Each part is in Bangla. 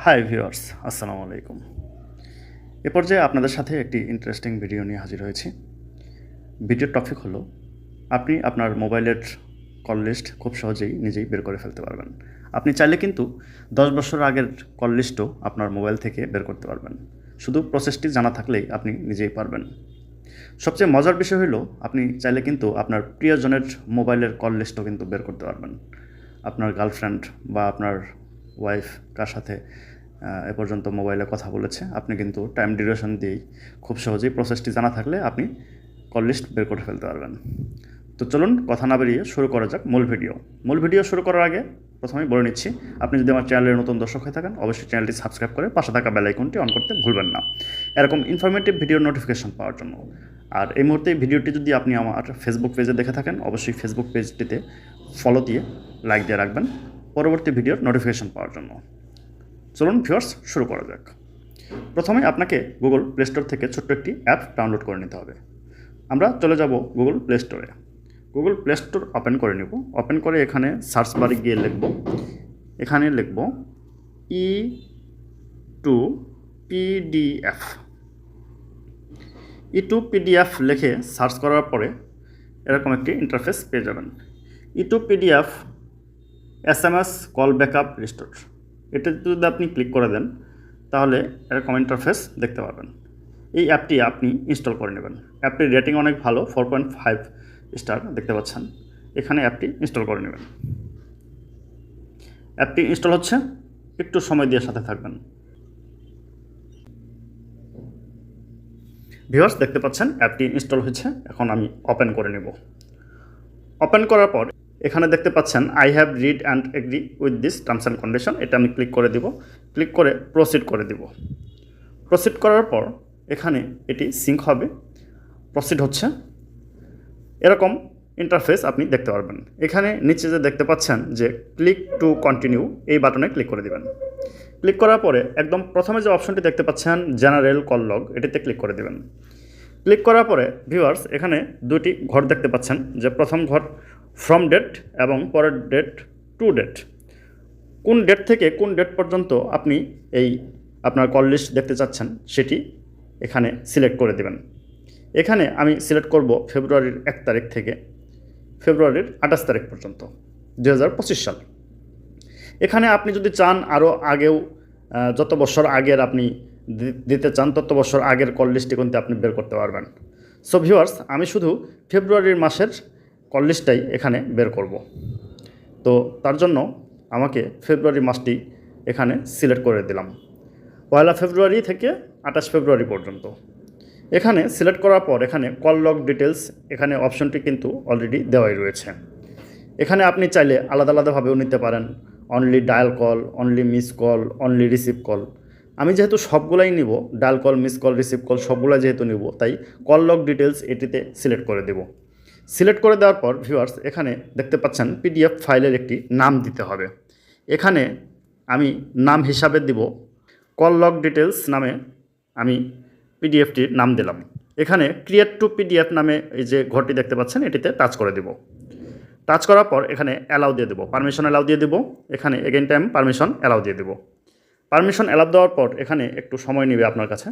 হাই ভিউয়ার্স, আসসালামু আলাইকুম। এ পর্যায়ে আপনাদের সাথে একটি ইন্টারেস্টিং ভিডিও নিয়ে হাজির হয়েছি। ভিডিওর টপিক হলো আপনি আপনার মোবাইলের কল লিস্ট খুব সহজেই নিজেই বের করে ফেলতে পারবেন। আপনি চাইলে কিন্তু 10 বছর আগের কল লিস্টও আপনার মোবাইল থেকে বের করতে পারবেন। শুধু প্রসেসটি জানা থাকলেই আপনি নিজেই পারবেন। সবচেয়ে মজার বিষয় হলো আপনি চাইলে কিন্তু আপনার প্রিয়জনের মোবাইলের কল লিস্টও কিন্তু বের করতে পারবেন। আপনার গার্লফ্রেন্ড বা আপনার ওয়াইফ কার সাথে এ পর্যন্ত মোবাইলে কথা বলেছে, আপনি কিন্তু টাইম ডিউরেশন দিয়েই খুব সহজেই প্রসেসটি জানা থাকলে আপনি কল লিস্ট বের করে ফেলতে পারবেন। তো চলুন কথা না বেরিয়ে শুরু করা যাক মূল ভিডিও শুরু করার আগে প্রথমেই বলে নিচ্ছি, আপনি যদি আমার চ্যানেলের নতুন দর্শক হয়ে থাকেন অবশ্যই চ্যানেলটি সাবস্ক্রাইব করে পাশে থাকা বেল আইকনটি অন করতে ভুলবেন না এরকম ইনফরমেটিভ ভিডিওর নোটিফিকেশন পাওয়ার জন্য। আর এই মুহূর্তে ভিডিওটি যদি আপনি আমার ফেসবুক পেজে দেখে থাকেন অবশ্যই ফেসবুক পেজটিতে ফলো দিয়ে লাইক দিয়ে রাখবেন পরবর্তী ভিডিওর নোটিফিকেশন পাওয়ার জন্য। চলুন ভিউয়ার্স শুরু করা যাক। প্রথমে আপনাকে গুগল প্লে স্টোর থেকে ছোট্ট একটি অ্যাপ ডাউনলোড করে নিতে হবে। আমরা চলে যাব গুগল প্লে স্টোরে। গুগল প্লে স্টোর ওপেন করে নেব। ওপেন করে এখানে সার্চ বারে গিয়ে লিখব E2PDF। E2PDF লিখে সার্চ করার পরে এরকম একটি ইন্টারফেস পেয়ে যাবেন। E2PDF SMS call backup restore, এটা যদি আপনি ক্লিক করে দেন তাহলে এরকম ইন্টারফেস দেখতে পাবেন। এই অ্যাপটি আপনি ইনস্টল করে নেবেন। অ্যাপটির রেটিং অনেক ভালো, 4.5 স্টার দেখতে পাচ্ছেন। এখানে অ্যাপটি ইনস্টল করে নেবেন। অ্যাপটি ইনস্টল হচ্ছে, একটু সময় দিয়ে সাথে থাকবেন। ভিউয়ার্স দেখতে পাচ্ছেন অ্যাপটি ইনস্টল হয়েছে। এখন আমি ওপেন করে নেব। ওপেন করার পর এখানে দেখতে পাচ্ছেন I have read and agree with this terms and condition, এটা আমি ক্লিক করে দিব। ক্লিক করে প্রসিড করে দিব। প্রসিড করার পর এখানে এটি সিঙ্ক হবে, প্রসিড হচ্ছে। এরকম ইন্টারফেস আপনি দেখতে পারবেন। এখানে নিচে যে দেখতে পাচ্ছেন যে ক্লিক টু কন্টিনিউ, এই বাটনে ক্লিক করে দিবেন। ক্লিক করার পরে একদম প্রথমে যে অপশনটি দেখতে পাচ্ছেন জেনারেল কল লগ, এটিতে ক্লিক করে দিবেন। ক্লিক করার পরে ভিউয়ার্স এখানে দুটি ঘর দেখতে পাচ্ছেন, যে প্রথম ঘর ফ্রম ডেট এবং পরের ডেট টু ডেট। কোন ডেট থেকে কোন ডেট পর্যন্ত আপনি এই আপনার কল লিস্ট দেখতে চাচ্ছেন সেটি এখানে সিলেক্ট করে দেবেন। এখানে আমি সিলেক্ট করব ফেব্রুয়ারির 1 তারিখ থেকে ফেব্রুয়ারির 28 তারিখ পর্যন্ত 2025 সাল। এখানে আপনি যদি চান আরও আগেও যত বছর আগের আপনি দিতে চান তত বছর আগের কল লিস্টটি কিন্তু আপনি বের করতে পারবেন। সো ভিউয়ার্স আমি শুধু ফেব্রুয়ারির মাসের কল লিস্টটাই এখানে বের করব। তো তার জন্য আমাকে ফেব্রুয়ারি মাসটি এখানে সিলেক্ট করে দিলাম, 1 ফেব্রুয়ারি থেকে 28 ফেব্রুয়ারি পর্যন্ত। এখানে সিলেক্ট করার পর এখানে কল লগ ডিটেলস, এখানে অপশনটি কিন্তু অলরেডি দেওয়াই রয়েছে। এখানে আপনি চাইলে আলাদা আলাদাভাবেও নিতে পারেন, only dial call, only miss call, only receive call. আমি যেহেতু সবগুলাই নিব, dial call, miss call, receive call সবগুলাই যেহেতু নিব, তাই কল লগ ডিটেলস এটিতে সিলেক্ট করে দেব। সিলেক্ট করে দেওয়ার পর ভিউয়ার্স এখানে দেখতে পাচ্ছেন পিডিএফ ফাইলের একটি নাম দিতে হবে। এখানে আমি নাম হিসাবে দিব কল লগ ডিটেলস নামে আমি পিডিএফটির নাম দিলাম। এখানে ক্রিয়েট টু পিডিএফ নামে এই যে ঘরটি দেখতে পাচ্ছেন এটিতে টাচ করে দেব। টাচ করার পর এখানে অ্যালাউ দিয়ে দেবো, পারমিশন অ্যালাউ দিয়ে দেবো। এখানে এগেইন টাইম পারমিশন অ্যালাউ দিয়ে দেবো। পারমিশন অ্যালাউ দেওয়ার পর এখানে একটু সময় নেবে আপনার কাছে।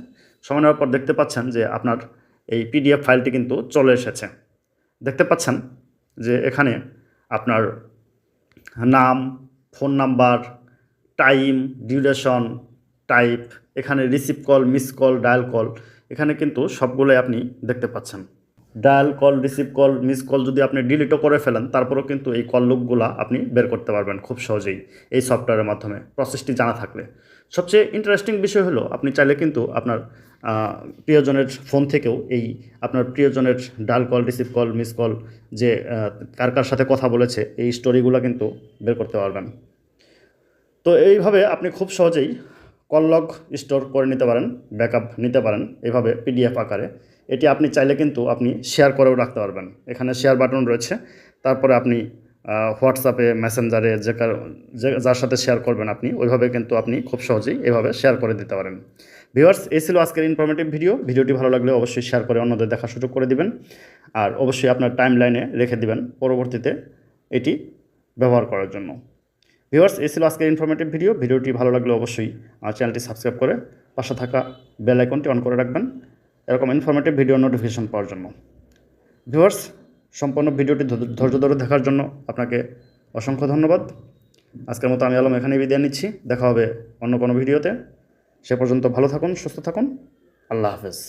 সময় নেওয়ার পর দেখতে পাচ্ছেন যে আপনার এই পিডিএফ ফাইলটি কিন্তু চলে এসেছে। দেখতে পাচ্ছেন যে এখানে আপনার নাম, phone number, time, duration, type, এখানে receive call, miss call, dial call, এখানে কিন্তু সবগুলোই আপনি দেখতে পাচ্ছেন। Dial call, receive call, miss call যদি আপনি ডিলিটও করে ফেলেন তারপরেও কিন্তু এই কল লুকগুলো আপনি বের করতে পারবেন খুব সহজেই এই সফটওয়্যারের মাধ্যমে, প্রসেসটি জানা থাকলে। সবচেয়ে ইন্টারেস্টিং বিষয় হলো আপনি চাইলে কিন্তু আপনার প্রিয়জনের ফোন থেকেও এই আপনার প্রিয়জনের dial call, receive call, miss call, যে কার কার সাথে কথা বলেছে এই স্টোরিগুলো কিন্তু বের করতে পারবেন। তো এইভাবে আপনি খুব সহজেই কল লগ স্টোর করে নিতে পারেন, ব্যাকআপ নিতে পারেন এইভাবে পিডিএফ আকারে। এটি আপনি চাইলে কিন্তু আপনি শেয়ার করেও রাখতে পারবেন। এখানে শেয়ার বাটন রয়েছে, তারপরে আপনি হোয়াটসঅ্যাপে, মেসেঞ্জারে যার সাথে শেয়ার করবেন আপনি ওইভাবে কিন্তু আপনি খুব সহজেই এভাবে শেয়ার করে দিতে পারেন। ভিউয়ার্স এই ছিল আজকের ইনফরমেটিভ ভিডিওটি ভালো লাগলে অবশ্যই শেয়ার করে অন্যদের দেখার সুযোগ করে দিবেন, আর অবশ্যই আপনার টাইম লাইনে রেখে দিবেন পরবর্তীতে এটি ব্যবহার করার জন্য। ভিউয়ার্স, এই ছিল আজকের ইনফরমেটিভ ভিডিও। ভিডিওটি ভালো লাগলে অবশ্যই আমার চ্যানেলটি সাবস্ক্রাইব করে পাশে থাকা বেল আইকনটি অন করে রাখবেন এরকম ইনফরমেটিভ ভিডিও নোটিফিকেশন পাওয়ার জন্য। ভিউয়ার্স, সম্পূর্ণ ভিডিওটি ধৈর্য ধরে দেখার জন্য আপনাকে অসংখ্য ধন্যবাদ। আজকের মতো আমি আলম এখানেই বিদায় নিচ্ছি। দেখা হবে অন্য কোনো ভিডিওতে। সে পর্যন্ত ভালো থাকুন, সুস্থ থাকুন। আল্লাহ হাফেজ।